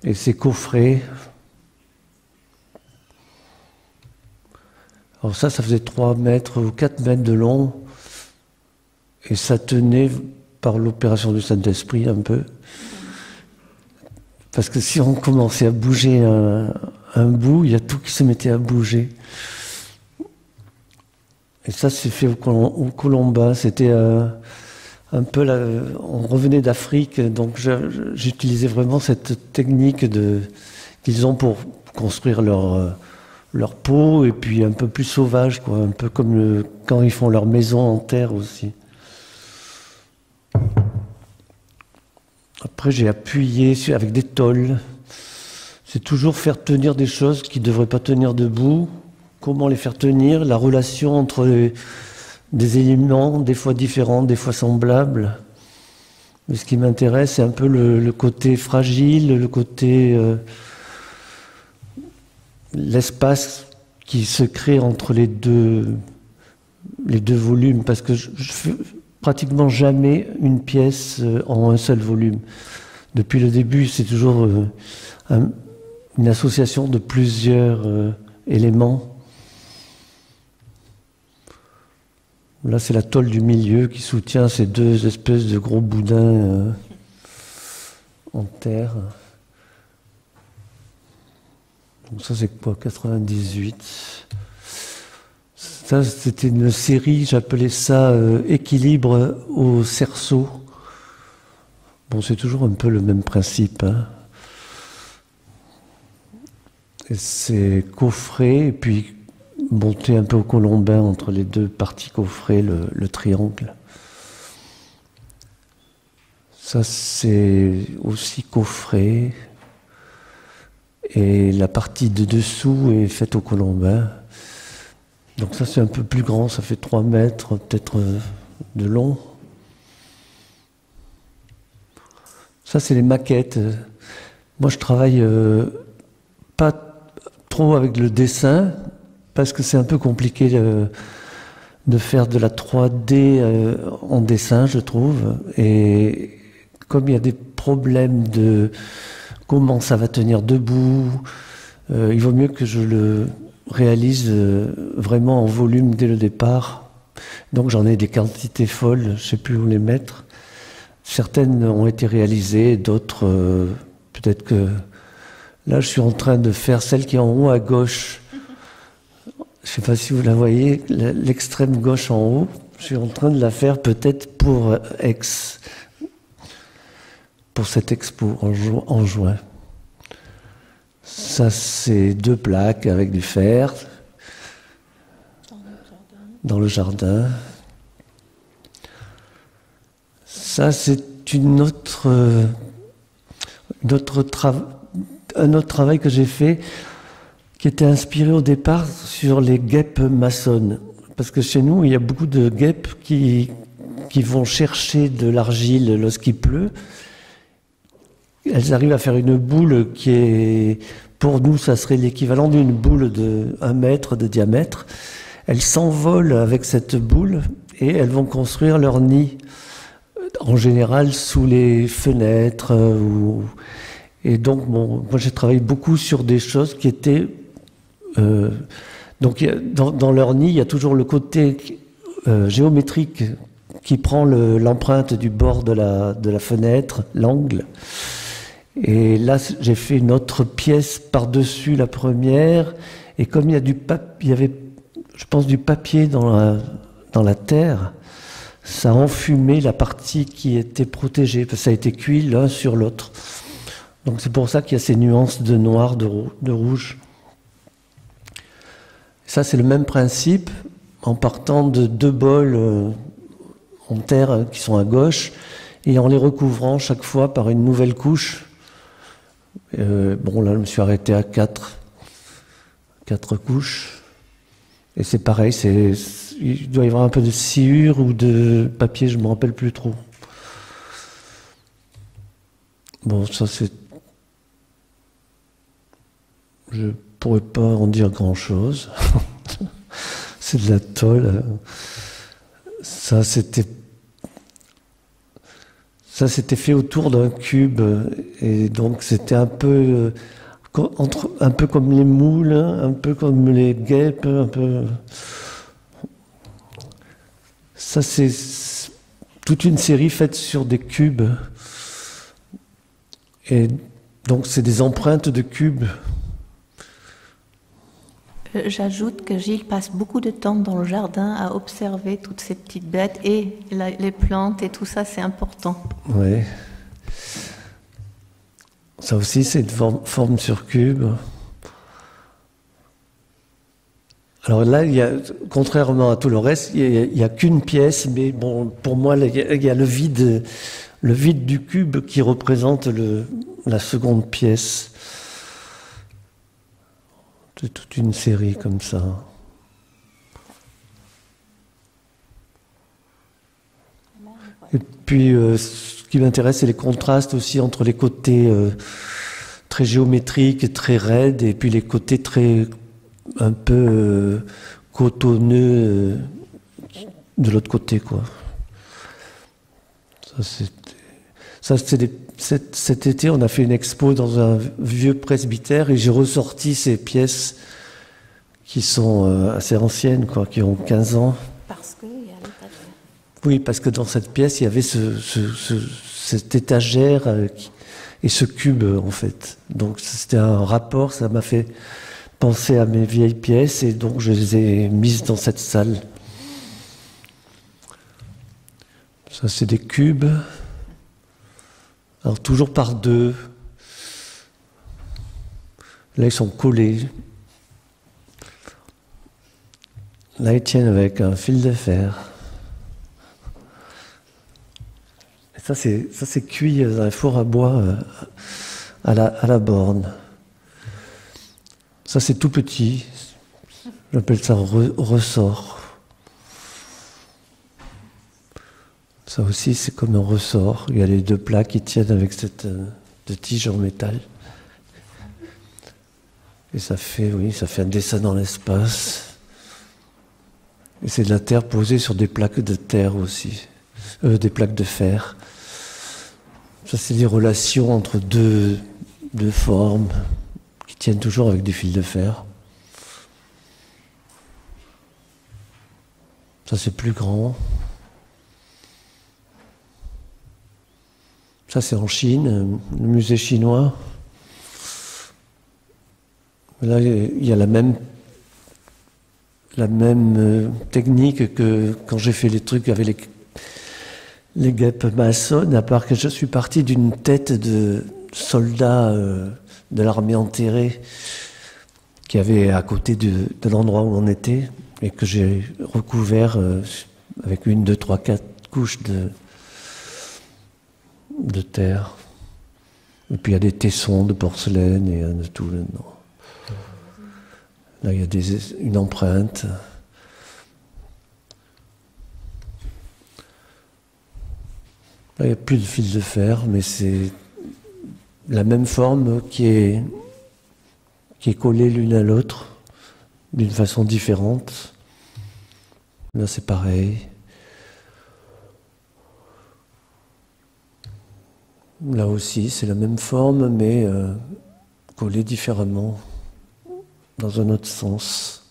Et c'est coffré. Alors ça faisait 3 mètres ou 4 mètres de long. Et ça tenait par l'opération du Saint-Esprit un peu. Parce que si on commençait à bouger un bout, il y a tout qui se mettait à bouger. Et ça, c'est fait au Colomba. C'était un peu on revenait d'Afrique, donc j'utilisais vraiment cette technique qu'ils ont pour construire leur peau, et puis un peu plus sauvage, quoi, un peu comme quand ils font leur maison en terre aussi. Après, j'ai appuyé avec des tôles. C'est toujours faire tenir des choses qui ne devraient pas tenir debout. Comment les faire tenir, la relation entre des éléments, des fois différents, des fois semblables. Mais ce qui m'intéresse, c'est un peu le côté fragile, le côté... l'espace qui se crée entre les deux volumes, parce que je fais pratiquement jamais une pièce en un seul volume. Depuis le début, c'est toujours une association de plusieurs éléments. Là, c'est la tôle du milieu qui soutient ces deux espèces de gros boudins en terre. Donc ça, c'est quoi, 98. Ça, c'était une série, j'appelais ça Équilibre au cerceau. Bon, c'est toujours un peu le même principe, hein. Et c'est coffré, et puis monté un peu au colombin entre les deux parties coffrées, le triangle. Ça, c'est aussi coffré. Et la partie de dessous est faite au colombin. Donc ça, c'est un peu plus grand, ça fait 3 mètres peut-être de long. Ça, c'est les maquettes. Moi, je travaille pas trop avec le dessin, parce que c'est un peu compliqué de faire de la 3D en dessin, je trouve. Et comme il y a des problèmes de comment ça va tenir debout, il vaut mieux que je le réalise vraiment en volume dès le départ. Donc j'en ai des quantités folles, je ne sais plus où les mettre. Certaines ont été réalisées, d'autres peut-être que... Là, je suis en train de faire celle qui est en haut à gauche. Je ne sais pas si vous la voyez, l'extrême gauche en haut. Je suis en train de la faire peut-être pour cette expo en juin. Ça, c'est 2 plaques avec du fer dans le jardin. Ça, c'est un autre travail que j'ai fait, qui était inspiré au départ sur les guêpes maçonnes. Parce que chez nous, il y a beaucoup de guêpes qui vont chercher de l'argile lorsqu'il pleut. Elles arrivent à faire une boule qui est, pour nous, ça serait l'équivalent d'une boule de 1 mètre de diamètre. Elles s'envolent avec cette boule et elles vont construire leur nid, en général sous les fenêtres. Et donc, moi, j'ai travaillé beaucoup sur des choses qui étaient... donc, dans leur nid, il y a toujours le côté géométrique qui prend l'empreinte du bord de la fenêtre, l'angle. Et là, j'ai fait une autre pièce par-dessus la première. Et comme il y avait, je pense, du papier dans la terre, ça a enfumé la partie qui était protégée, parce que ça a été cuit l'un sur l'autre. Donc c'est pour ça qu'il y a ces nuances de noir, de rouge. Ça, c'est le même principe, en partant de 2 bols en terre qui sont à gauche, et en les recouvrant chaque fois par une nouvelle couche. Bon, là, je me suis arrêté à 4 couches. Et c'est pareil, il doit y avoir un peu de sciure ou de papier, je ne me rappelle plus trop. Bon, ça c'est... Je pourrais pas en dire grand-chose. C'est de la tôle. Ça, c'était fait autour d'un cube. Et donc, c'était un peu... un peu comme les moules, un peu comme les guêpes, un peu... Ça, c'est toute une série faite sur des cubes. Et donc, c'est des empreintes de cubes. J'ajoute que Gilles passe beaucoup de temps dans le jardin à observer toutes ces petites bêtes et les plantes et tout ça, c'est important. Oui. Ça aussi, c'est une forme sur cube. Alors là, contrairement à tout le reste, il n'y a qu'une pièce, mais bon, pour moi, il y a le vide du cube qui représente la seconde pièce. C'est toute une série comme ça. Et puis, ce qui m'intéresse, c'est les contrastes aussi entre les côtés très géométriques et très raides, et puis les côtés un peu cotonneux de l'autre côté, quoi. Cet été, on a fait une expo dans un vieux presbytère et j'ai ressorti ces pièces qui sont assez anciennes, quoi, qui ont 15 ans. Parce qu'il y a l'étagère. Oui, parce que dans cette pièce, il y avait cette étagère et ce cube, en fait. Donc c'était un rapport, ça m'a fait penser à mes vieilles pièces et donc je les ai mises dans cette salle. Ça, c'est des cubes. Alors toujours par 2. Là, ils sont collés. Là, ils tiennent avec un fil de fer. Et ça, c'est cuit dans un four à bois à la borne. Ça, c'est tout petit. J'appelle ça ressort. Ça aussi, c'est comme un ressort. Il y a les 2 plaques qui tiennent avec cette tige en métal. Et ça fait un dessin dans l'espace. Et c'est de la terre posée sur des plaques de terre aussi. Des plaques de fer. Ça, c'est les relations entre deux formes qui tiennent toujours avec des fils de fer. Ça, c'est plus grand. Ça, c'est en Chine, le musée chinois. Là, il y a la même technique que quand j'ai fait les trucs avec les guêpes maçonnes, à part que je suis parti d'une tête de soldat de l'armée enterrée qui avait à côté de l'endroit où on était et que j'ai recouvert avec 1, 2, 3, 4 couches de terre. Et puis il y a des tessons de porcelaine et de tout là-dedans. Là, il y a une empreinte. Là, il n'y a plus de fil de fer, mais c'est la même forme qui est collée l'une à l'autre d'une façon différente. Là, c'est pareil. Là aussi, c'est la même forme, mais collée différemment, dans un autre sens.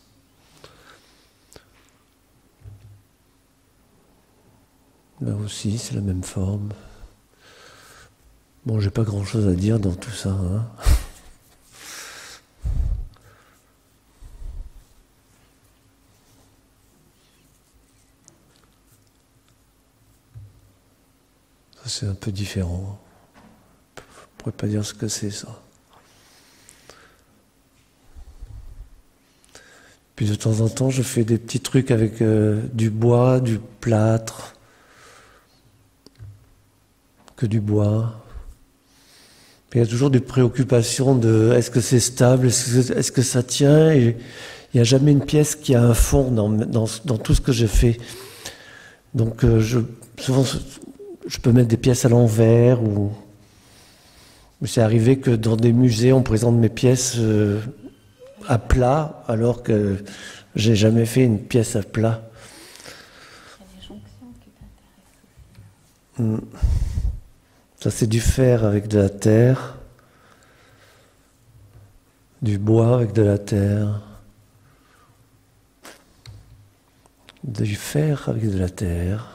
Là aussi, c'est la même forme. Bon, j'ai pas grand-chose à dire dans tout ça, hein. c'est un peu différent. Je ne pourrais pas dire ce que c'est, ça. Puis de temps en temps, je fais des petits trucs avec du bois, du plâtre, que du bois. Puis il y a toujours des préoccupations de est-ce que c'est stable, est-ce que ça tient, et il n'y a jamais une pièce qui a un fond dans tout ce que je fais. Donc souvent, je peux mettre des pièces à l'envers, ou c'est arrivé que dans des musées, on présente mes pièces à plat, alors que j'ai jamais fait une pièce à plat. Il y a des jonctions qui t'intéressent aussi. Ça, c'est du fer avec de la terre, du bois avec de la terre, du fer avec de la terre.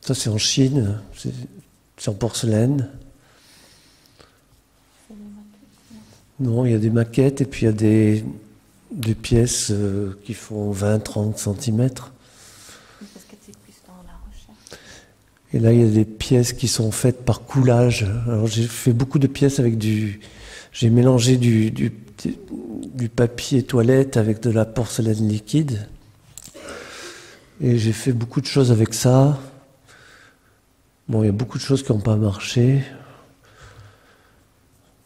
Ça, c'est en Chine, c'est en porcelaine. Non, il y a des maquettes et puis il y a des pièces qui font 20-30 cm. Parce que c'est plus dans la recherche. Et là, il y a des pièces qui sont faites par coulage. Alors, j'ai fait beaucoup de pièces avec j'ai mélangé du papier toilette avec de la porcelaine liquide. Et j'ai fait beaucoup de choses avec ça. Bon, il y a beaucoup de choses qui n'ont pas marché.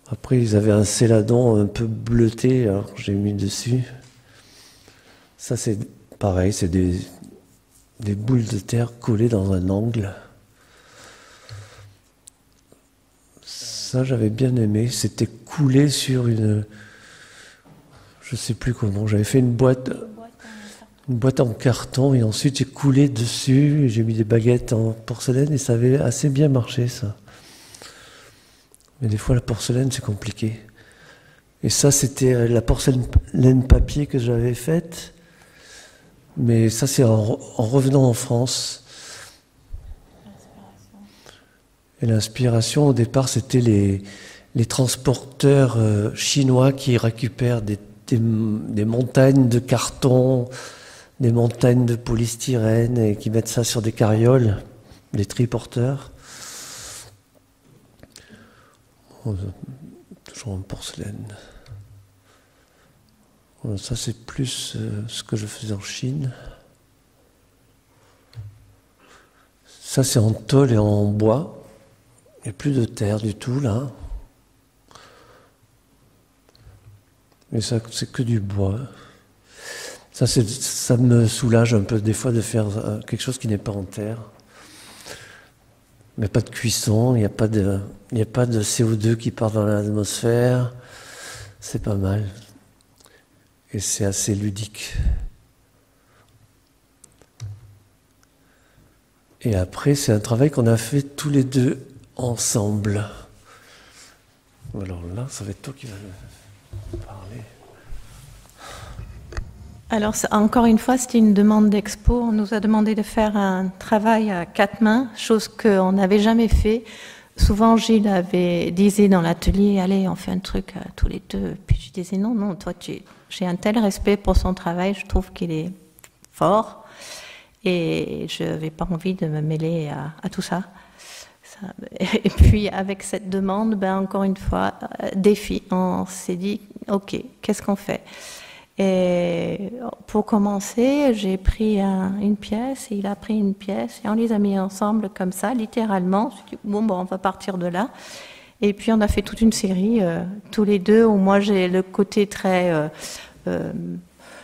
Après, ils avaient un céladon un peu bleuté, alors j'ai mis dessus. Ça, c'est pareil, c'est des boules de terre collées dans un angle. Ça, j'avais bien aimé. C'était coulé sur une... Je sais plus comment. J'avais fait une boîte en carton et ensuite j'ai coulé dessus. J'ai mis des baguettes en porcelaine et ça avait assez bien marché, ça. Mais des fois, la porcelaine, c'est compliqué. Et ça, c'était la porcelaine papier que j'avais faite. Mais ça, c'est en revenant en France. Et l'inspiration, au départ, c'était les transporteurs chinois qui récupèrent des montagnes de carton, des montagnes de polystyrène et qui mettent ça sur des carrioles, des triporteurs. Toujours en porcelaine. Voilà, ça, c'est plus ce que je faisais en Chine. Ça, c'est en tôle et en bois. Il n'y a plus de terre du tout, là. Mais ça, c'est que du bois. Ça me soulage un peu, des fois, de faire quelque chose qui n'est pas en terre. Mais pas de cuisson, il n'y a pas de CO2 qui part dans l'atmosphère. C'est pas mal. Et c'est assez ludique. Et après, c'est un travail qu'on a fait tous les deux ensemble. Alors là, ça va être toi qui vas parler. Alors, encore une fois, c'était une demande d'expo. On nous a demandé de faire un travail à 4 mains, chose qu'on n'avait jamais fait. Souvent, Gilles disait dans l'atelier, allez, on fait un truc tous les deux. Puis je disais, non, toi, j'ai un tel respect pour son travail, je trouve qu'il est fort. Et je n'avais pas envie de me mêler à tout ça. Et puis, avec cette demande, encore une fois, défi, on s'est dit, ok, qu'est-ce qu'on fait ? Et pour commencer, j'ai pris une pièce, et il a pris une pièce, et on les a mis ensemble comme ça, littéralement. Bon, on va partir de là. Et puis on a fait toute une série, tous les deux, où moi j'ai le côté très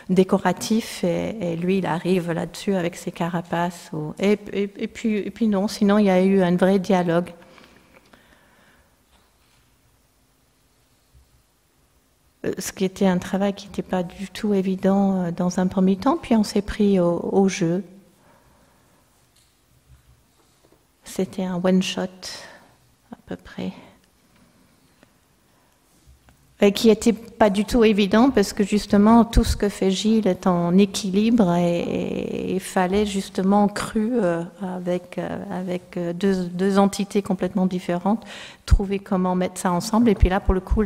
décoratif, et lui il arrive là-dessus avec ses carapaces. Et puis non, sinon il y a eu un vrai dialogue. Ce qui était un travail qui n'était pas du tout évident dans un premier temps, puis on s'est pris au jeu. C'était un one-shot, à peu près. Et qui n'était pas du tout évident, parce que justement, tout ce que fait Gilles est en équilibre, et il fallait justement cru, avec deux entités complètement différentes, trouver comment mettre ça ensemble. Et puis là, pour le coup,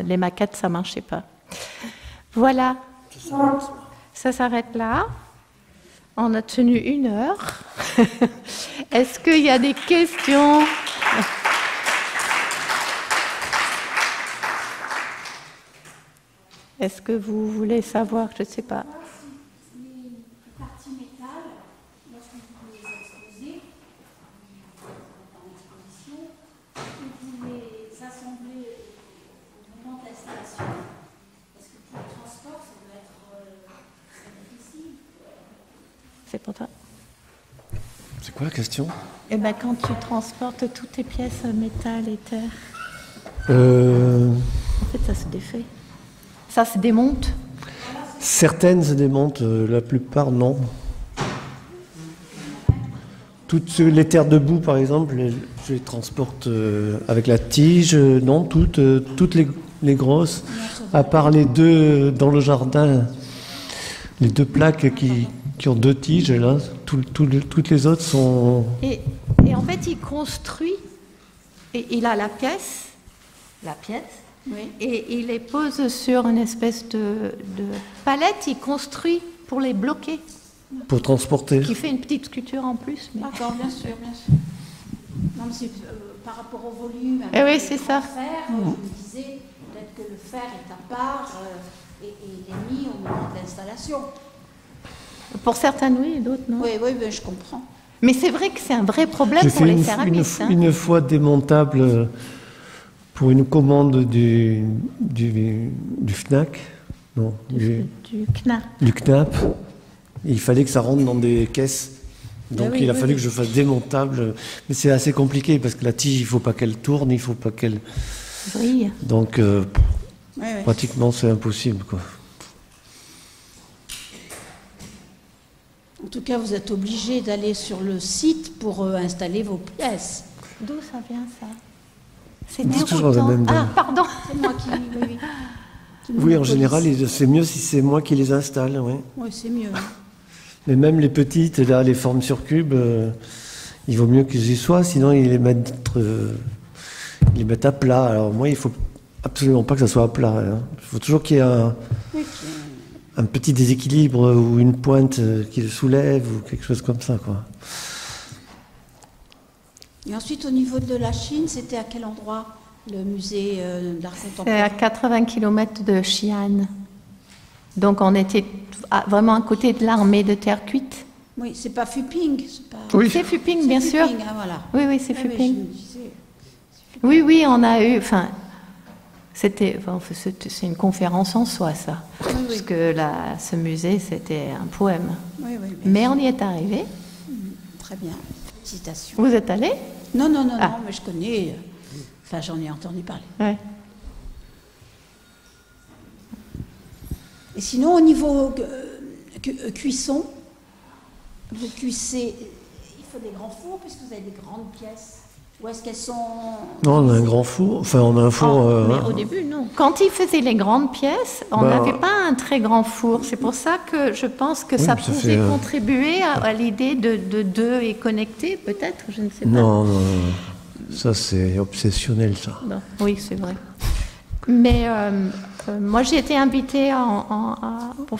les maquettes, ça ne marchait pas. Voilà. Ça s'arrête là. On a tenu 1 heure. Est-ce qu'il y a des questions? Est-ce que vous voulez savoir? Je ne sais pas. Les parties métal, lorsque vous les exposez en exposition, vous les assemblez au moment de l'installation. Parce que pour le transport, ça doit être difficile. C'est pour toi. C'est quoi la question? Eh ben, quand tu transportes toutes tes pièces métal et terre, en fait, ça se défait. Ça se démonte. Certaines se démontent, la plupart non. Toutes les terres debout, par exemple, je les transporte avec la tige. Non, toutes les grosses, à part les 2 dans le jardin, les 2 plaques qui ont 2 tiges, là, toutes les autres sont... Et en fait, il construit, et il a la pièce, Oui. et il les pose sur une espèce de palette, il construit pour les bloquer, pour transporter. qui fait une petite sculpture en plus. Mais... D'accord, bien sûr, bien sûr. Non, mais c'est par rapport au volume. Eh oui, c'est ça. Fer, je me disais peut-être que le fer est à part et il est mis au moment de l'installation. Pour certaines, oui, et d'autres, non. Oui, oui, ben, je comprends. Mais c'est vrai que c'est un vrai problème J'ai pour fait les céramistes. une fois démontable pour une commande du FNAC, non, Du CNA. du KNAP. Il fallait que ça rentre dans des caisses. Donc oui, il a oui, fallu oui. que je fasse démontable. Mais c'est assez compliqué parce que la tige, il ne faut pas qu'elle tourne, il ne faut pas qu'elle... Brille. Donc Oui, oui. pratiquement c'est impossible, quoi. En tout cas, vous êtes obligé d'aller sur le site pour installer vos pièces. D'où ça vient, ça? C'est C'est toujours la déroutant. même dame. Ah, pardon. C'est moi qui... Oui, oui. Qui Oui, en monopolise. général, c'est mieux si c'est moi qui les installe, oui. Oui, c'est mieux. Mais même les petites, là, les formes sur cube, il vaut mieux qu'ils y soient, sinon ils les mettent à plat. Alors moi, il faut absolument pas que ça soit à plat, hein. Il faut toujours qu'il y ait Oui, un petit déséquilibre ou une pointe qui le soulève ou quelque chose comme ça, quoi. Et ensuite, au niveau de la Chine, c'était à quel endroit le musée d'art C'est à contemporain? 80 km de Xi'an. Donc on était vraiment à côté de l'armée de terre cuite. Oui, c'est pas Fuping. C'est pas... Oui. C'est Fuping, C'est bien sûr. Fuping, ah, voilà. Oui, oui, c'est Ah, mais Fuping. je me disais, Oui, oui, on a eu... Enfin, c'est une conférence en soi, ça. oui, oui. Parce que ce musée, c'était un poème. Oui, oui, Mais on y est arrivé. très bien. Félicitations. Vous êtes allé? Non, non, non, Ah. non, mais je connais. Enfin, j'en ai entendu parler. Ouais. Et sinon, au niveau cuisson, vous cuissez. Il faut des grands fours puisque vous avez des grandes pièces. Ou est-ce qu'elles sont. Non, on a un grand four. Enfin, on a un four. Mais au début, non. Quand il faisait les grandes pièces, on Bah, n'avait pas un très grand four. C'est pour ça que je pense que Oui, ça mais ça pouvait fait, contribuer à l'idée de deux et connectés, peut-être, je ne sais pas. Non, non, non. Ça, c'est obsessionnel, ça. Non. Oui, c'est vrai. Mais moi, j'ai été invitée pour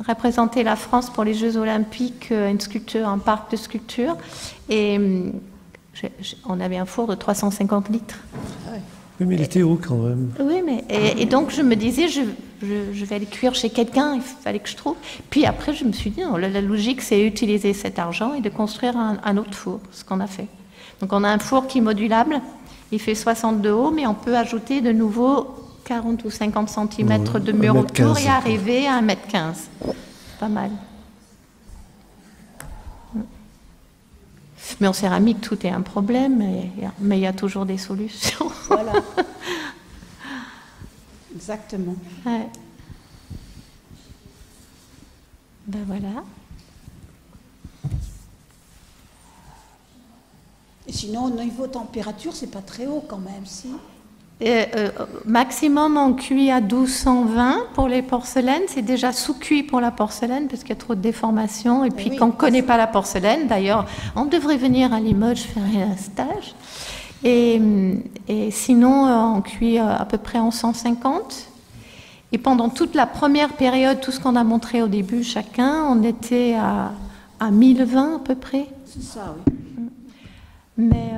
représenter la France pour les Jeux Olympiques, un parc de sculpture. Et on avait un four de 350 litres. Oui, mais il était haut quand même. Oui, mais et donc je me disais, je vais aller cuire chez quelqu'un, il fallait que je trouve. Puis après, je me suis dit, non, la logique, c'est utiliser cet argent et de construire un autre four, ce qu'on a fait. Donc on a un four qui est modulable, il fait 60 de haut, mais on peut ajouter de nouveau 40 ou 50 cm de mur 1,15 autour m. et arriver à 1,15 m. Pas mal. Mais en céramique, tout est un problème, mais il y a toujours des solutions. Voilà. Exactement. Ouais. Ben voilà. Et sinon, au niveau température, c'est pas très haut quand même, si. Maximum, on cuit à 1220 pour les porcelaines. C'est déjà sous-cuit pour la porcelaine parce qu'il y a trop de déformations. Et puis, oui, quand on ne connaît pas la porcelaine, d'ailleurs, on devrait venir à Limoges faire un stage. Et sinon, on cuit à peu près en 150. Et pendant toute la première période, tout ce qu'on a montré au début chacun, on était à 1020 à peu près. C'est ça, oui. Mais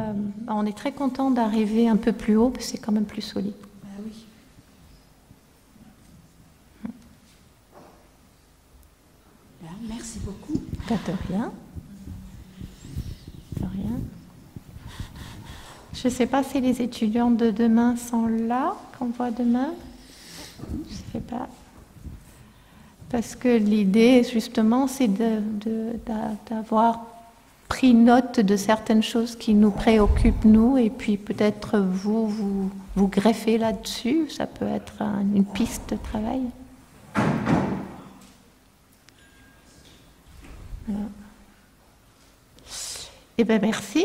on est très content d'arriver un peu plus haut, parce que c'est quand même plus solide. Ben oui. Ben, merci beaucoup. Pas de rien. De rien. Je ne sais pas si les étudiants de demain sont là, qu'on voit demain. Je ne sais pas. Parce que l'idée, justement, c'est d'avoir pris note de certaines choses qui nous préoccupent, nous, et puis peut-être vous greffez là-dessus. Ça peut être une piste de travail. Voilà. Eh bien, merci.